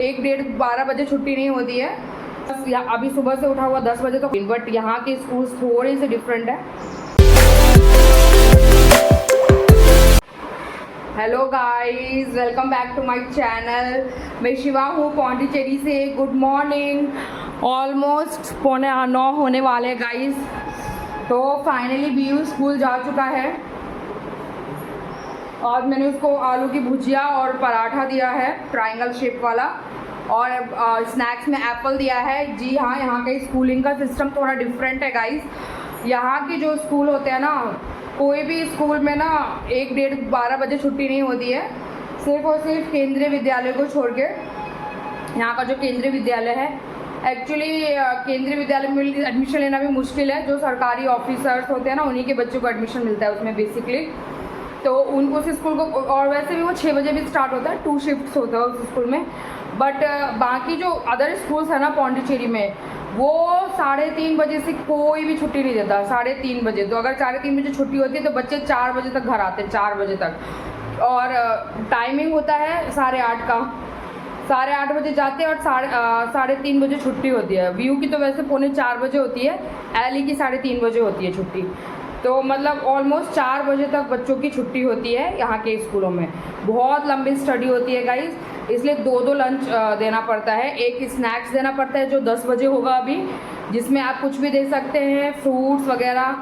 1 1:30 12 बजे छुट्टी नहीं होती है। अभी सुबह से उठा हुआ 10 बजे तो, बट यहाँ के स्कूल थोड़े से डिफरेंट है। Hello guys, welcome back to my channel. मैं शिवा हूँ पौंडीचेरी से। Good morning. ऑलमोस्ट 8:45 होने वाले गाइस। तो फाइनली बीयू स्कूल जा चुका है और मैंने उसको आलू की भुजिया और पराठा दिया है ट्रायंगल शेप वाला, और स्नैक्स में एप्पल दिया है। जी हाँ, यहाँ का स्कूलिंग का सिस्टम थोड़ा डिफरेंट है गाइस। यहाँ के जो स्कूल होते हैं ना, कोई भी स्कूल में ना 1 1:30 12 बजे छुट्टी नहीं होती है। सिर्फ और सिर्फ केंद्रीय विद्यालय को छोड़ के, यहाँ का जो केंद्रीय विद्यालय है, एक्चुअली केंद्रीय विद्यालय में एडमिशन लेना भी मुश्किल है। जो सरकारी ऑफिसर्स होते हैं ना, उन्हीं के बच्चों को एडमिशन मिलता है उसमें बेसिकली। तो उस स्कूल को, और वैसे भी वो 6 बजे भी स्टार्ट होता है, 2 शिफ्ट्स होता है उस स्कूल में। बट बाकी जो अदर स्कूल्स है ना पौंडीचेरी में, वो 3:30 बजे से कोई भी छुट्टी नहीं देता। 3:30 बजे, तो अगर 3:30 बजे छुट्टी होती है तो बच्चे 4 बजे तक घर आते हैं, 4 बजे तक। और टाइमिंग होता है 8:30 का। 8:30 बजे जाते हैं और 3:30 बजे छुट्टी होती है। व्यू की तो वैसे 3:45 बजे होती है, एली की 3:30 बजे होती है छुट्टी। तो मतलब ऑलमोस्ट 4 बजे तक बच्चों की छुट्टी होती है यहाँ के स्कूलों में। बहुत लंबी स्टडी होती है गाइस, इसलिए 2 लंच देना पड़ता है। एक स्नैक्स देना पड़ता है जो 10 बजे होगा अभी, जिसमें आप कुछ भी दे सकते हैं, फ्रूट्स वगैरह,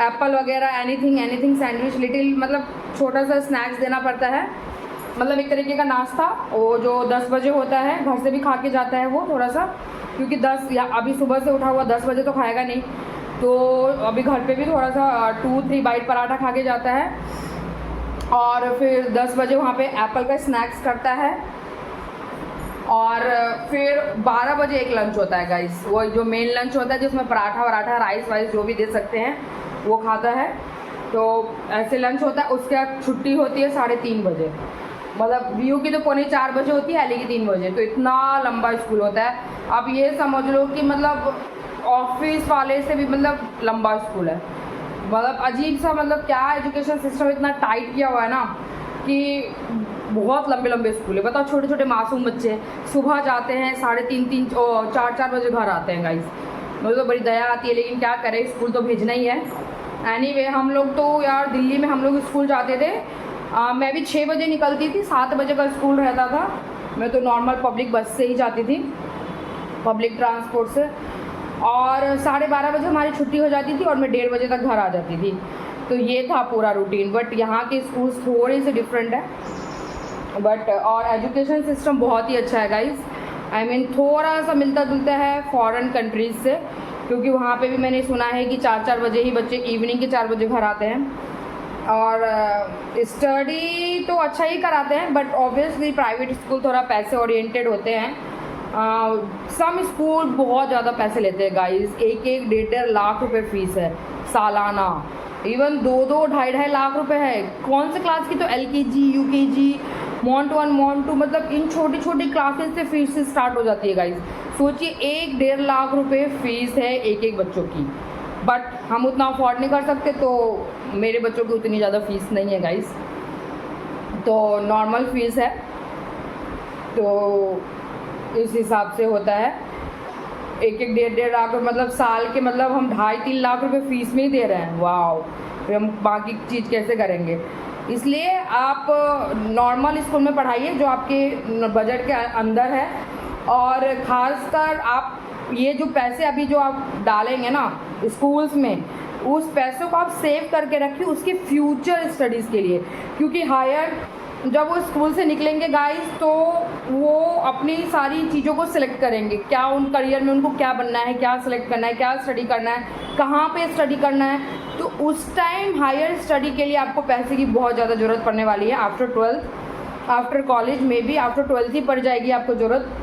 एप्पल वगैरह, एनीथिंग सैंडविच, लिटिल, मतलब छोटा सा स्नैक्स देना पड़ता है। मतलब एक तरीके का नाश्ता, वो जो 10 बजे होता है, घर से भी खा के जाता है वो थोड़ा सा, क्योंकि अभी सुबह से उठा हुआ 10 बजे तो खाएगा नहीं, तो अभी घर पे भी थोड़ा सा 2-3 बाइट पराठा खा के जाता है। और फिर 10 बजे वहाँ पे एप्पल का स्नैक्स करता है। और फिर 12 बजे एक लंच होता है गाइस, वो जो मेन लंच होता है जिसमें पराठा वराठा, राइस वाइस जो भी दे सकते हैं वो खाता है। तो ऐसे लंच होता है। उसके बाद छुट्टी होती है 3:30 बजे। मतलब व्यू की तो 3:45 बजे होती है, एली की 3 बजे। तो इतना लंबा स्कूल होता है। अब ये समझ लो कि मतलब ऑफिस वाले से भी मतलब लंबा स्कूल है। मतलब अजीब सा, मतलब क्या एजुकेशन सिस्टम इतना टाइट किया हुआ है ना कि बहुत लंबे स्कूल है। बताओ, छोटे छोटे मासूम बच्चे सुबह जाते हैं, 3:30 4 बजे घर आते हैं गाइस। मुझे तो बड़ी दया आती है, लेकिन क्या करें, स्कूल तो भेजना ही है। एनीवे, हम लोग तो यार दिल्ली में हम लोग स्कूल जाते थे। मैं भी 6 बजे निकलती थी, 7 बजे का स्कूल रहता था। मैं तो नॉर्मल पब्लिक बस से ही जाती थी, पब्लिक ट्रांसपोर्ट से। और 12:30 बजे हमारी छुट्टी हो जाती थी और मैं 1:30 बजे तक घर आ जाती थी। तो ये था पूरा रूटीन। बट यहाँ के स्कूल्स थोड़े से डिफरेंट है, बट और एजुकेशन सिस्टम बहुत ही अच्छा है गाइस। आई मीन थोड़ा सा मिलता जुलता है फॉरेन कंट्रीज़ से, क्योंकि वहाँ पे भी मैंने सुना है कि 4 बजे ही बच्चे इवनिंग के 4 बजे घर आते हैं। और स्टडी तो अच्छा ही कराते हैं, बट ऑब्वियसली प्राइवेट स्कूल थोड़ा पैसे ओरिएंटेड होते हैं। सम स्कूल बहुत ज़्यादा पैसे लेते हैं गाइस। 1-1 लाख रुपए फीस है सालाना। इवन 2-2 2.5 लाख रुपए है। कौन से क्लास की, तो LKG UKG मॉन्ट 1 मॉन्ट 2, मतलब इन छोटी छोटी क्लासेस से फीस स्टार्ट हो जाती है गाइस। सोचिए 1-1.5 लाख रुपए फीस है एक बच्चों की। बट हम उतना अफोर्ड नहीं कर सकते, तो मेरे बच्चों की उतनी ज़्यादा फीस नहीं है गाइस, तो नॉर्मल फीस है। तो इस हिसाब से होता है। 1-1 लाख, मतलब साल के, मतलब हम 2.5-3 लाख रुपए फीस में ही दे रहे हैं। वाह, फिर हम बाकी चीज़ कैसे करेंगे? इसलिए आप नॉर्मल स्कूल में पढ़ाइए जो आपके बजट के अंदर है। और ख़ासकर आप ये जो पैसे अभी जो आप डालेंगे ना स्कूल्स में, उस पैसों को आप सेव करके रखिए उसके फ्यूचर स्टडीज़ के लिए। क्योंकि हायर जब वो स्कूल से निकलेंगे गाइस, तो वो अपनी सारी चीज़ों को सिलेक्ट करेंगे, क्या उन करियर में उनको क्या बनना है, क्या सिलेक्ट करना है, क्या स्टडी करना है, कहाँ पे स्टडी करना है। तो उस टाइम हायर स्टडी के लिए आपको पैसे की बहुत ज़्यादा ज़रूरत पड़ने वाली है। आफ्टर 12th, आफ्टर कॉलेज में भी आफ्टर 12th ही पड़ जाएगी आपको ज़रूरत।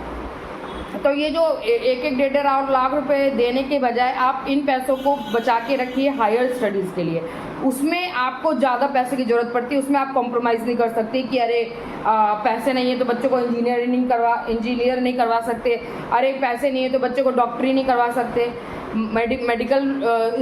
तो ये जो 1-1 लाख रुपए देने के बजाय आप इन पैसों को बचा के रखिए हायर स्टडीज़ के लिए। उसमें आपको ज़्यादा पैसे की ज़रूरत पड़ती है, उसमें आप कॉम्प्रोमाइज़ नहीं कर सकते कि अरे पैसे नहीं है तो बच्चों को इंजीनियर नहीं करवा सकते, अरे पैसे नहीं है तो बच्चे को डॉक्टरी नहीं करवा सकते। मेडिकल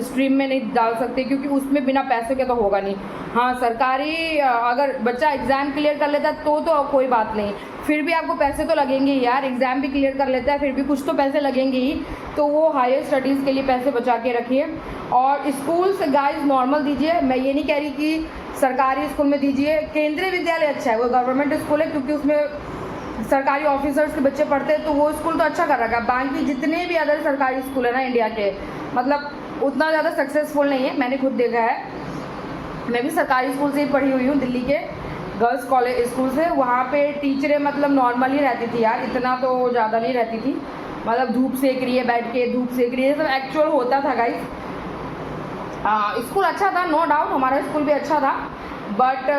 स्ट्रीम में नहीं डाल सकते, क्योंकि उसमें बिना पैसे के तो होगा नहीं। हाँ, सरकारी अगर बच्चा एग्ज़ाम क्लियर कर लेता है तो कोई बात नहीं, फिर भी आपको पैसे तो लगेंगे ही यार। एग्ज़ाम भी क्लियर कर लेता है फिर भी कुछ तो पैसे लगेंगे ही, तो वो हायर स्टडीज़ के लिए पैसे बचा के रखिए। और स्कूल से गाइस नॉर्मल दीजिए, मैं ये नहीं कह रही कि सरकारी स्कूल में दीजिए। केंद्रीय विद्यालय अच्छा है, वो गवर्नमेंट स्कूल है, क्योंकि उसमें सरकारी ऑफिसर्स के बच्चे पढ़ते हैं, तो वो स्कूल तो अच्छा कर रखा है। बाकी जितने भी अदर सरकारी स्कूल है ना इंडिया के, मतलब उतना ज़्यादा सक्सेसफुल नहीं है, मैंने खुद देखा है। मैं भी सरकारी स्कूल से ही पढ़ी हुई हूँ, दिल्ली के गर्ल्स कॉलेज स्कूल से। वहाँ पे टीचरें मतलब नॉर्मल ही रहती थी यार, इतना तो ज़्यादा नहीं रहती थी। मतलब धूप सेक रही है बैठ के, धूप सेक रही है, सब एक्चुअल होता था गाइस। स्कूल अच्छा था, नो डाउट, हमारा स्कूल भी अच्छा था, बट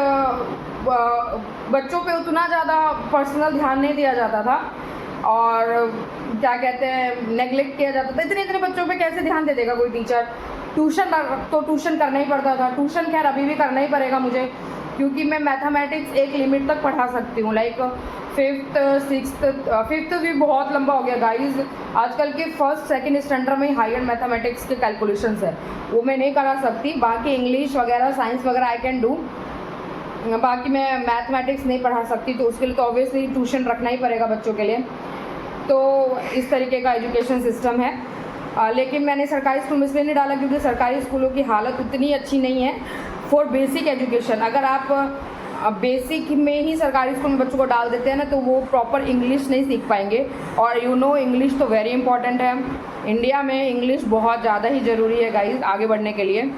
बच्चों पे उतना ज़्यादा पर्सनल ध्यान नहीं दिया जाता था, और क्या कहते हैं, नेगलेक्ट किया जाता था। इतने बच्चों पे कैसे ध्यान दे देगा कोई टीचर। ट्यूशन तो ट्यूशन करना ही पड़ता था, ट्यूशन खैर अभी भी करना ही पड़ेगा मुझे, क्योंकि मैं मैथमेटिक्स एक लिमिट तक पढ़ा सकती हूँ, लाइक 5th 6th 5th भी बहुत लंबा हो गया गाइज। आजकल के 1st 2nd स्टैंडर्ड में हायर मैथमेटिक्स के कैलकुलेशंस है, वो मैं नहीं करा सकती। बाकी इंग्लिश वगैरह साइंस वगैरह आई कैन डू, बाकी मैं मैथमेटिक्स नहीं पढ़ा सकती, तो उसके लिए तो ऑब्वियसली ट्यूशन रखना ही पड़ेगा बच्चों के लिए। तो इस तरीके का एजुकेशन सिस्टम है। लेकिन मैंने सरकारी स्कूल में इसलिए नहीं डाला क्योंकि सरकारी स्कूलों की हालत उतनी अच्छी नहीं है फॉर बेसिक एजुकेशन। अगर आप बेसिक में ही सरकारी स्कूल में बच्चों को डाल देते हैं ना, तो वो प्रॉपर इंग्लिश नहीं सीख पाएंगे। और इंग्लिश तो वेरी इंपॉर्टेंट है, इंडिया में इंग्लिश बहुत ज़्यादा ही ज़रूरी है गाइज आगे बढ़ने के लिए।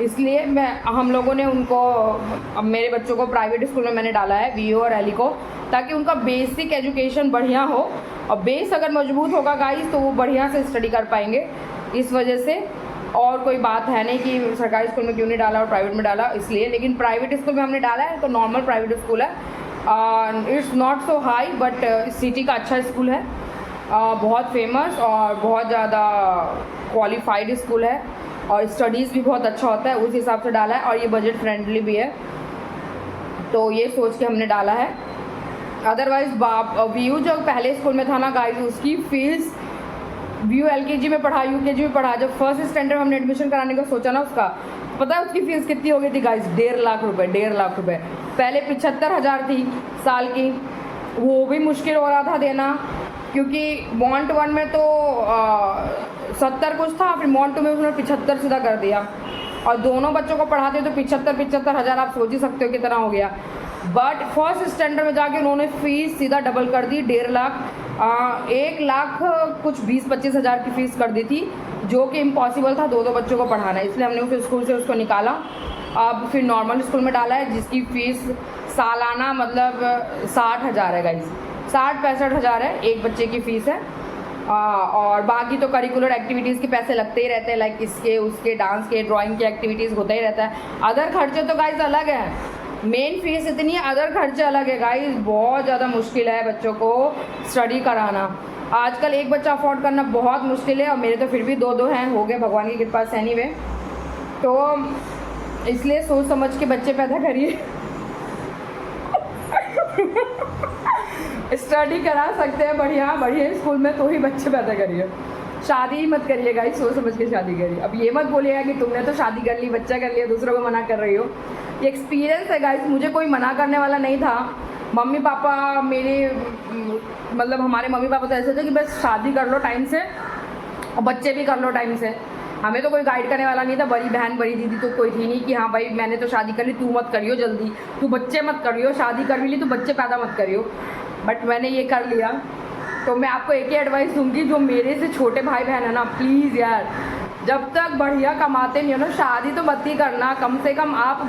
इसलिए हम लोगों ने उनको, मेरे बच्चों को प्राइवेट स्कूल में मैंने डाला है, वीओ और एली को, ताकि उनका बेसिक एजुकेशन बढ़िया हो। और बेस अगर मजबूत होगा गाइस तो वो बढ़िया से स्टडी कर पाएंगे। इस वजह से और कोई बात है नहीं कि सरकारी स्कूल में क्यों नहीं डाला और प्राइवेट में डाला, इसलिए। लेकिन प्राइवेट स्कूल में हमने डाला है तो नॉर्मल प्राइवेट स्कूल है, it's not so high, but city का अच्छा स्कूल है, बहुत फेमस और बहुत ज़्यादा क्वालिफाइड स्कूल है, और स्टडीज़ भी बहुत अच्छा होता है, उस हिसाब से डाला है। और ये बजट फ्रेंडली भी है, तो ये सोच के हमने डाला है। अदरवाइज़ वीयू जो पहले स्कूल में था ना गाइस, उसकी फीस, वीयू LKG में पढ़ा, UKG में पढ़ा, जब 1st स्टैंडर्ड हमने एडमिशन कराने का सोचा ना उसका, पता है उसकी फ़ीस कितनी हो गई थी गाइस? 1.5 लाख रुपये, 1.5 लाख रुपये। पहले 75,000 थी साल की, वो भी मुश्किल हो रहा था देना, क्योंकि मॉन्ट 1 में तो 70 कुछ था, फिर मॉन्ट 2 में उन्होंने 75 सीधा कर दिया, और दोनों बच्चों को पढ़ाते तो 75,000 आप सोच ही सकते हो कितना हो गया। बट 1st स्टैंडर्ड में जाके उन्होंने फ़ीस सीधा डबल कर दी, 1.5 लाख, 1 लाख कुछ 20-25 हज़ार की फ़ीस कर दी थी, जो कि इम्पॉसिबल था 2 बच्चों को पढ़ाना। इसलिए हमने उस स्कूल से उसको निकाला, अब फिर नॉर्मल स्कूल में डाला है, जिसकी फ़ीस सालाना मतलब 60,000 है गाइस, 60-65 हज़ार है एक बच्चे की फ़ीस है। और बाकी तो करिकुलर एक्टिविटीज़ के पैसे लगते ही रहते हैं, लाइक इसके उसके, डांस के, ड्राइंग के एक्टिविटीज़ होता ही रहता है। अदर खर्चे तो गाइस अलग है, मेन फीस इतनी है, अदर खर्चे अलग है गाइस। बहुत ज़्यादा मुश्किल है बच्चों को स्टडी कराना, आजकल एक बच्चा अफोर्ड करना बहुत मुश्किल है, और मेरे तो फिर भी 2 हैं, हो गए भगवान की कृपा से एनीवे। तो इसलिए सोच समझ के बच्चे पैदा करिए स्टडी करा सकते हैं बढ़िया स्कूल में, तो ही बच्चे पैदा करिए, शादी ही मत करिए गाइस, सोच समझ के शादी करिए। अब ये मत बोलिएगा कि तुमने तो शादी कर ली, बच्चा कर लिया, दूसरों को मना कर रही हो। ये एक्सपीरियंस है गाइस, मुझे कोई मना करने वाला नहीं था। मम्मी पापा मेरे, मतलब हमारे मम्मी पापा तो ऐसे थे कि बस शादी कर लो टाइम से और बच्चे भी कर लो टाइम से, हमें तो कोई गाइड करने वाला नहीं था। बड़ी बहन बड़ी दीदी तो कोई थी नहीं कि हाँ भाई मैंने तो शादी कर ली, तू मत करियो जल्दी, तू बच्चे मत करियो, शादी कर भी ली तो बच्चे पैदा मत करियो। बट मैंने ये कर लिया। तो मैं आपको एक ही एडवाइस दूंगी, जो मेरे से छोटे भाई बहन है ना, प्लीज़ यार, जब तक बढ़िया कमाते नहीं हो ना, शादी तो मत ही करना। कम से कम आप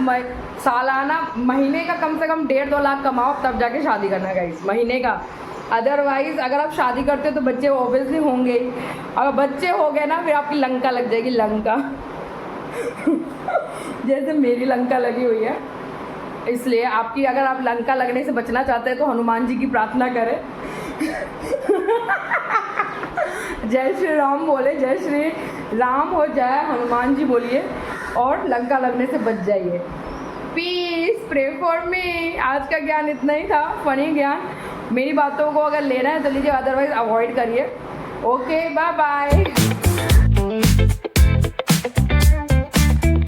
सालाना, महीने का कम से कम 1.5-2 लाख कमाओ, तब जाके शादी करना गाइस, महीने का। अदरवाइज़ अगर आप शादी करते हो तो बच्चे ऑब्वियसली होंगे, अगर बच्चे हो गए ना फिर आपकी लंका लग जाएगी, लंका जैसे मेरी लंका लगी हुई है। इसलिए आपकी, अगर आप लंका लगने से बचना चाहते हैं तो हनुमान जी की प्रार्थना करें जय श्री राम बोले, जय श्री राम हो जाए, हनुमान जी बोलिए और लंका लगने से बच जाइए। Peace, pray for me. आज का ज्ञान इतना ही था, फनी ज्ञान। मेरी बातों को अगर लेना है तो लीजिए, अदरवाइज अवॉइड करिए। Okay, bye bye.